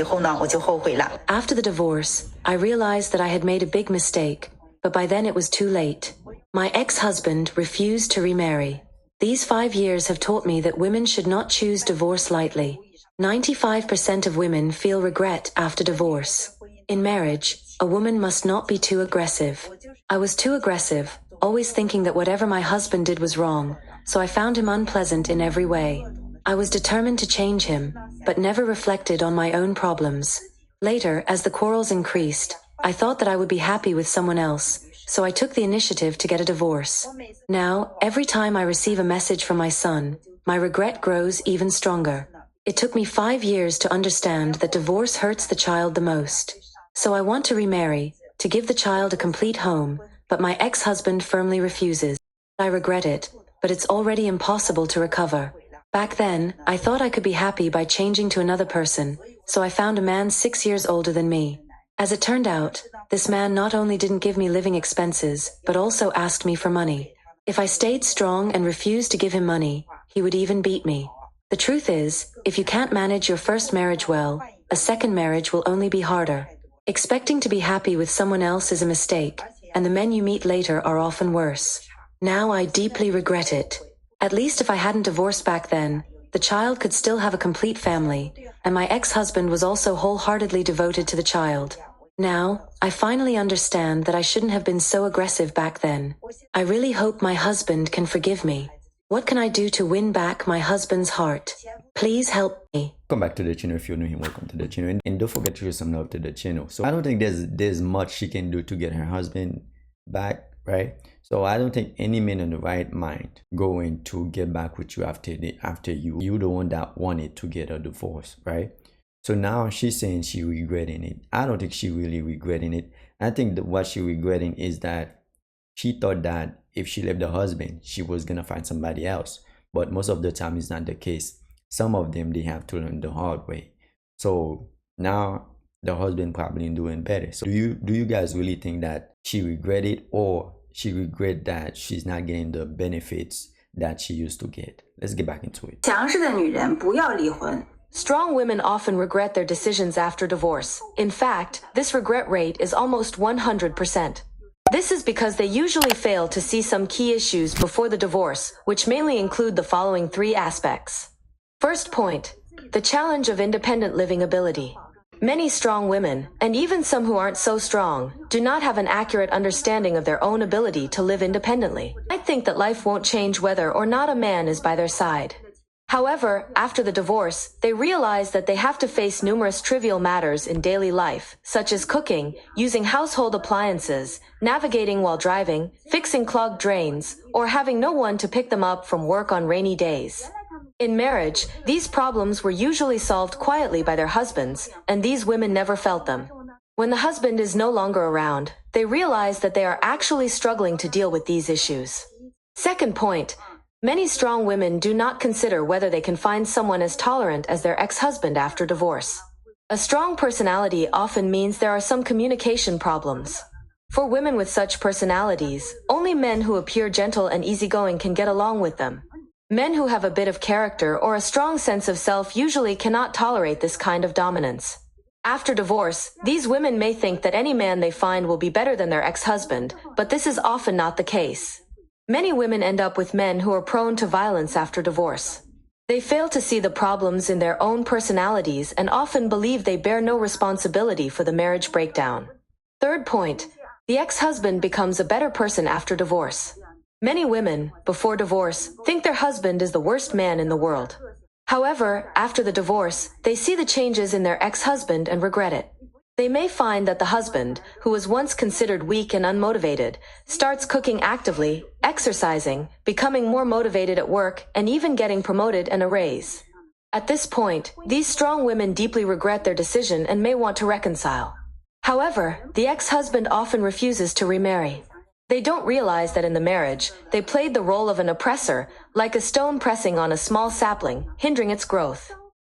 After the divorce, I realized that I had made a big mistake, but by then it was too late. My ex-husband refused to remarry. These 5 years have taught me that women should not choose divorce lightly. 95% of women feel regret after divorce. In marriage, a woman must not be too aggressive. I was too aggressive, always thinking that whatever my husband did was wrong, so I found him unpleasant in every way. I was determined to change him, but never reflected on my own problems. Later, as the quarrels increased, I thought that I would be happy with someone else, so I took the initiative to get a divorce. Now, every time I receive a message from my son, my regret grows even stronger. It took me 5 years to understand that divorce hurts the child the most. So I want to remarry, to give the child a complete home, but my ex-husband firmly refuses. I regret it, but it's already impossible to recover. Back then, I thought I could be happy by changing to another person, so I found a man 6 years older than me. As it turned out, this man not only didn't give me living expenses, but also asked me for money. If I stayed strong and refused to give him money, he would even beat me. The truth is, if you can't manage your first marriage well, a second marriage will only be harder. Expecting to be happy with someone else is a mistake, and the men you meet later are often worse. Now I deeply regret it. At least if I hadn't divorced back then, the child could still have a complete family, and my ex-husband was also wholeheartedly devoted to the child. Now, I finally understand that I shouldn't have been so aggressive back then. I really hope my husband can forgive me. What can I do to win back my husband's heart? Please help me. Welcome back to the channel. If you're new here, welcome to the channel. And don't forget to show some love to the channel. So I don't think there's much she can do to get her husband back, right? So I don't think any man in the right mind going to get back with you after you the one that wanted to get a divorce, right? So now she's saying she regretting it. I don't think she really regretting it. I think that what she regretting is that she thought that if she left the husband, she was gonna find somebody else. But most of the time it's not the case. Some of them, they have to learn the hard way. So now the husband probably doing better. So do you guys really think that she regret it, or she regret that she's not getting the benefits that she used to get? Let's get back into it. 强势的女人不要离婚。 Strong women often regret their decisions after divorce. In fact, this regret rate is almost 100%. This is because they usually fail to see some key issues before the divorce, which mainly include the following 3 aspects. First point, the challenge of independent living ability. Many strong women, and even some who aren't so strong, do not have an accurate understanding of their own ability to live independently. I think that life won't change whether or not a man is by their side. However, after the divorce, they realize that they have to face numerous trivial matters in daily life, such as cooking, using household appliances, navigating while driving, fixing clogged drains, or having no one to pick them up from work on rainy days. In marriage, these problems were usually solved quietly by their husbands, and these women never felt them. When the husband is no longer around, they realize that they are actually struggling to deal with these issues. Second point, many strong women do not consider whether they can find someone as tolerant as their ex-husband after divorce. A strong personality often means there are some communication problems. For women with such personalities, only men who appear gentle and easygoing can get along with them. Men who have a bit of character or a strong sense of self usually cannot tolerate this kind of dominance. After divorce, these women may think that any man they find will be better than their ex-husband, but this is often not the case. Many women end up with men who are prone to violence after divorce. They fail to see the problems in their own personalities and often believe they bear no responsibility for the marriage breakdown. Third point, the ex-husband becomes a better person after divorce. Many women, before divorce, think their husband is the worst man in the world. However, after the divorce, they see the changes in their ex-husband and regret it. They may find that the husband, who was once considered weak and unmotivated, starts cooking actively, exercising, becoming more motivated at work, and even getting promoted and a raise. At this point, these strong women deeply regret their decision and may want to reconcile. However, the ex-husband often refuses to remarry. They don't realize that in the marriage, they played the role of an oppressor, like a stone pressing on a small sapling, hindering its growth.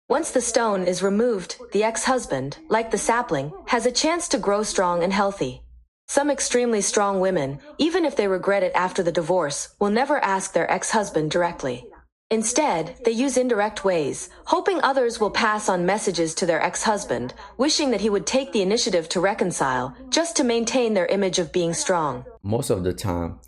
Once the stone is removed, the ex-husband, like the sapling, has a chance to grow strong and healthy. Some extremely strong women, even if they regret it after the divorce, will never ask their ex-husband directly. Instead, they use indirect ways, hoping others will pass on messages to their ex-husband, wishing that he would take the initiative to reconcile, just to maintain their image of being strong. Most of the time,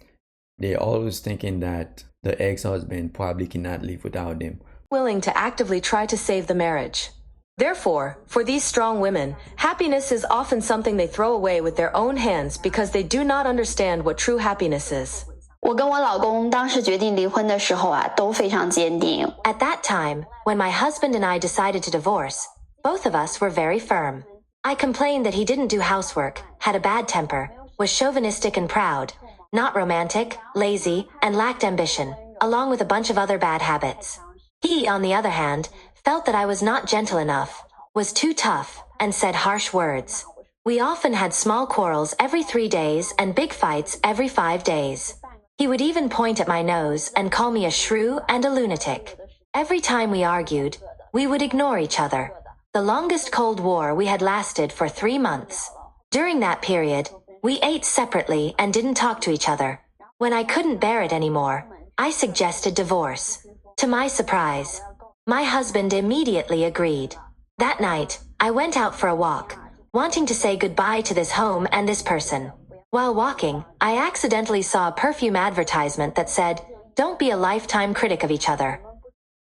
they're always thinking that the ex-husband probably cannot live without them. Willing to actively try to save the marriage. Therefore, for these strong women, happiness is often something they throw away with their own hands because they do not understand what true happiness is. 我跟我老公当时决定离婚的时候啊，都非常坚定。At that time, when my husband and I decided to divorce, both of us were very firm. I complained that he didn't do housework, had a bad temper, was chauvinistic and proud, not romantic, lazy, and lacked ambition, along with a bunch of other bad habits. He, on the other hand, felt that I was not gentle enough, was too tough, and said harsh words. We often had small quarrels every 3 days and big fights every 5 days. He would even point at my nose and call me a shrew and a lunatic. Every time we argued, we would ignore each other. The longest Cold War we had lasted for 3 months. During that period, we ate separately and didn't talk to each other. When I couldn't bear it anymore, I suggested divorce. To my surprise, my husband immediately agreed. That night, I went out for a walk, wanting to say goodbye to this home and this person. While walking, I accidentally saw a perfume advertisement that said, "Don't be a lifetime critic of each other."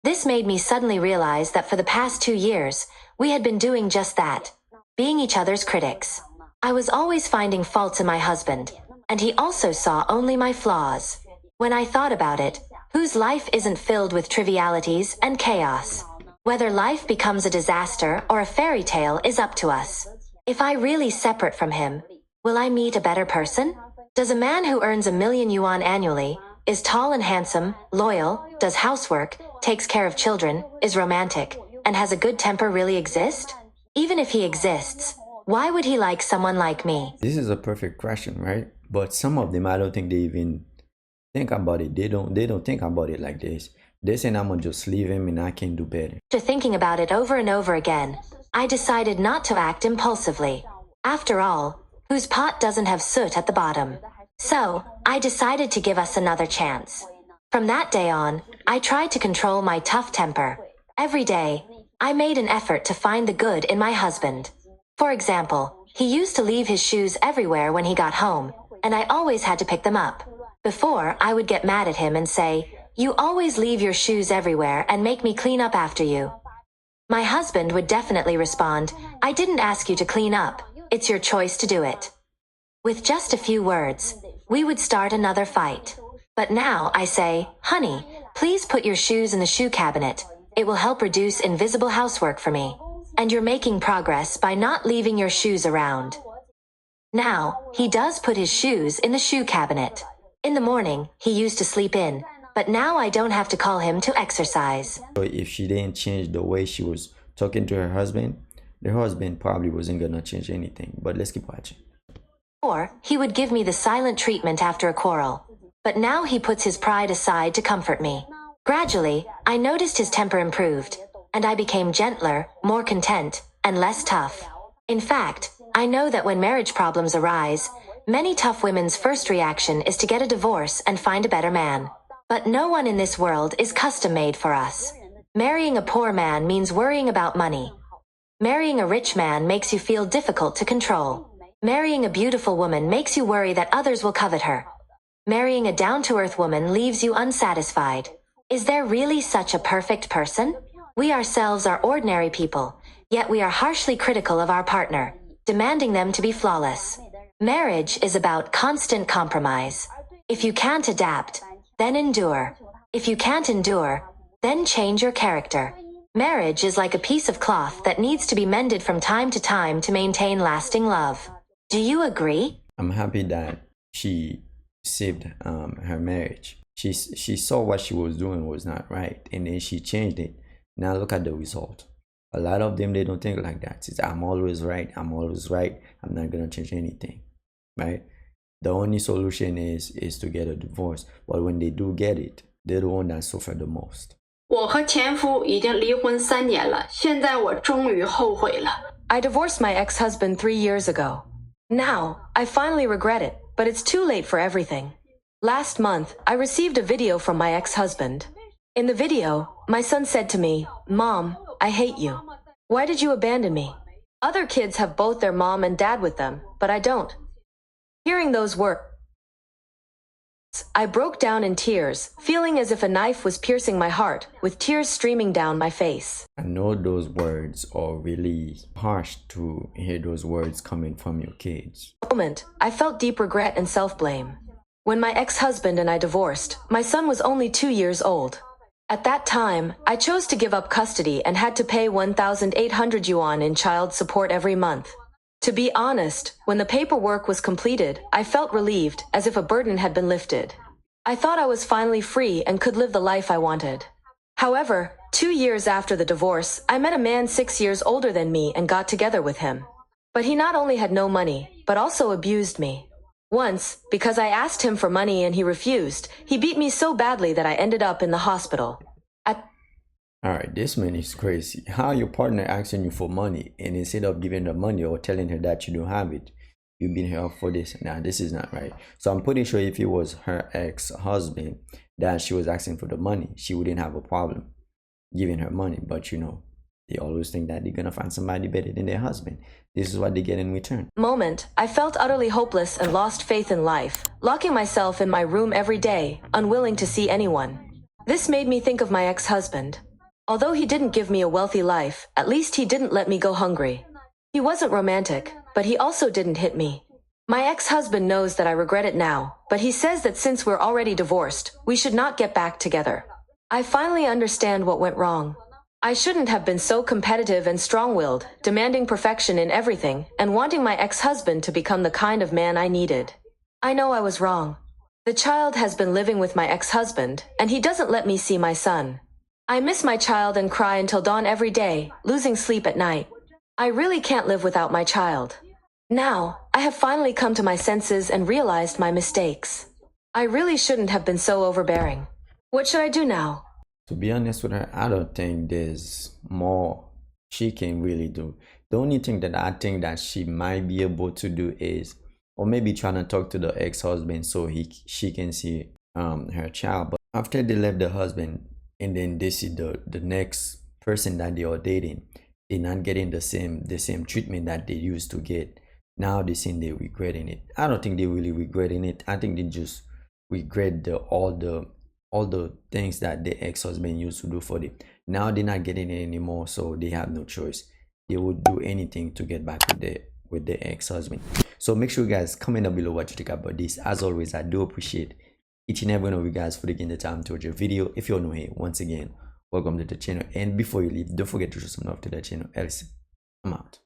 This made me suddenly realize that for the past 2 years, we had been doing just that, being each other's critics. I was always finding faults in my husband, and he also saw only my flaws. When I thought about it, whose life isn't filled with trivialities and chaos? Whether life becomes a disaster or a fairy tale is up to us. If I really separate from him, will I meet a better person? Does a man who earns $1,000,000 annually, is tall and handsome, loyal, does housework, takes care of children, is romantic, and has a good temper really exist? Even if he exists, why would he like someone like me? This is a perfect question, right? But some of them, I don't think they even think about it. They don't think about it like this. They say, I'm gonna just leave him and I can do better. After thinking about it over and over again, I decided not to act impulsively. After all, whose pot doesn't have soot at the bottom? So, I decided to give us another chance. From that day on, I tried to control my tough temper. Every day, I made an effort to find the good in my husband. For example, he used to leave his shoes everywhere when he got home, and I always had to pick them up. Before, I would get mad at him and say, "You always leave your shoes everywhere and make me clean up after you." My husband would definitely respond, "I didn't ask you to clean up, it's your choice to do it." With just a few words, we would start another fight. But now I say, "Honey, please put your shoes in the shoe cabinet. It will help reduce invisible housework for me. And you're making progress by not leaving your shoes around." Now, he does put his shoes in the shoe cabinet. In the morning, he used to sleep in, but now I don't have to call him to exercise. So if she didn't change the way she was talking to her husband probably wasn't gonna change anything. But let's keep watching. Or, he would give me the silent treatment after a quarrel. But now he puts his pride aside to comfort me. Gradually, I noticed his temper improved, and I became gentler, more content, and less tough. In fact, I know that when marriage problems arise, many tough women's first reaction is to get a divorce and find a better man. But no one in this world is custom-made for us. Marrying a poor man means worrying about money. Marrying a rich man makes you feel difficult to control. Marrying a beautiful woman makes you worry that others will covet her. Marrying a down-to-earth woman leaves you unsatisfied. Is there really such a perfect person? We ourselves are ordinary people, yet we are harshly critical of our partner, demanding them to be flawless. Marriage is about constant compromise. If you can't adapt, then endure. If you can't endure, then change your character. Marriage is like a piece of cloth that needs to be mended from time to time to maintain lasting love. Do you agree? I'm happy that she saved her marriage. She saw what she was doing was not right, and then she changed it. Now look at the result. A lot of them, they don't think like that. It's, I'm always right, I'm not gonna change anything, right? The only solution is to get a divorce. But when they do get it, they're the one that suffer the most. 我和前夫已经离婚3年了，现在我终于后悔了。 I divorced my ex-husband 3 years ago. Now, I finally regret it, but it's too late for everything. Last month, I received a video from my ex-husband. In the video, my son said to me, "Mom, I hate you. Why did you abandon me? Other kids have both their mom and dad with them, but I don't." Hearing those words, I broke down in tears, feeling as if a knife was piercing my heart, with tears streaming down my face. I know those words are really harsh to hear those words coming from your kids. Moment, I felt deep regret and self-blame. When my ex-husband and I divorced, my son was only 2 years old. At that time, I chose to give up custody and had to pay 1,800 yuan in child support every month. To be honest, when the paperwork was completed, I felt relieved, as if a burden had been lifted. I thought I was finally free and could live the life I wanted. However, 2 years after the divorce, I met a man 6 years older than me and got together with him. But he not only had no money, but also abused me. Once, because I asked him for money and he refused, he beat me so badly that I ended up in the hospital. Alright, this man is crazy. How your partner asking you for money and instead of giving her money or telling her that you don't have it, you've been here for this. Now, this is not right. So I'm pretty sure if it was her ex-husband that she was asking for the money, she wouldn't have a problem giving her money. But you know, they always think that they're gonna find somebody better than their husband. This is what they get in return. Moment, I felt utterly hopeless and lost faith in life, locking myself in my room every day, unwilling to see anyone. This made me think of my ex-husband. Although he didn't give me a wealthy life, at least he didn't let me go hungry. He wasn't romantic, but he also didn't hit me. My ex-husband knows that I regret it now, but he says that since we're already divorced, we should not get back together. I finally understand what went wrong. I shouldn't have been so competitive and strong-willed, demanding perfection in everything, and wanting my ex-husband to become the kind of man I needed. I know I was wrong. The child has been living with my ex-husband, and he doesn't let me see my son. I miss my child and cry until dawn every day, losing sleep at night. I really can't live without my child. Now, I have finally come to my senses and realized my mistakes. I really shouldn't have been so overbearing. What should I do now? To be honest with her, I don't think there's more she can really do. The only thing that I think that she might be able to do is, or maybe trying to talk to the ex-husband so she can see her child. But after they left the husband and then they see the next person that they are dating, they're not getting the same treatment that they used to get. Now they saying they're regretting it. I don't think they're really regretting it. I think they just regret all the things that the ex-husband used to do for them. Now they're not getting it anymore, so they have no choice. They would do anything to get back with their ex-husband. So make sure you guys comment down below what you think about this. As always, I do appreciate each and every one of you guys for taking the time to watch your video. If you're new here, once again, welcome to the channel. And before you leave, don't forget to show some love to the channel. Else, I'm out.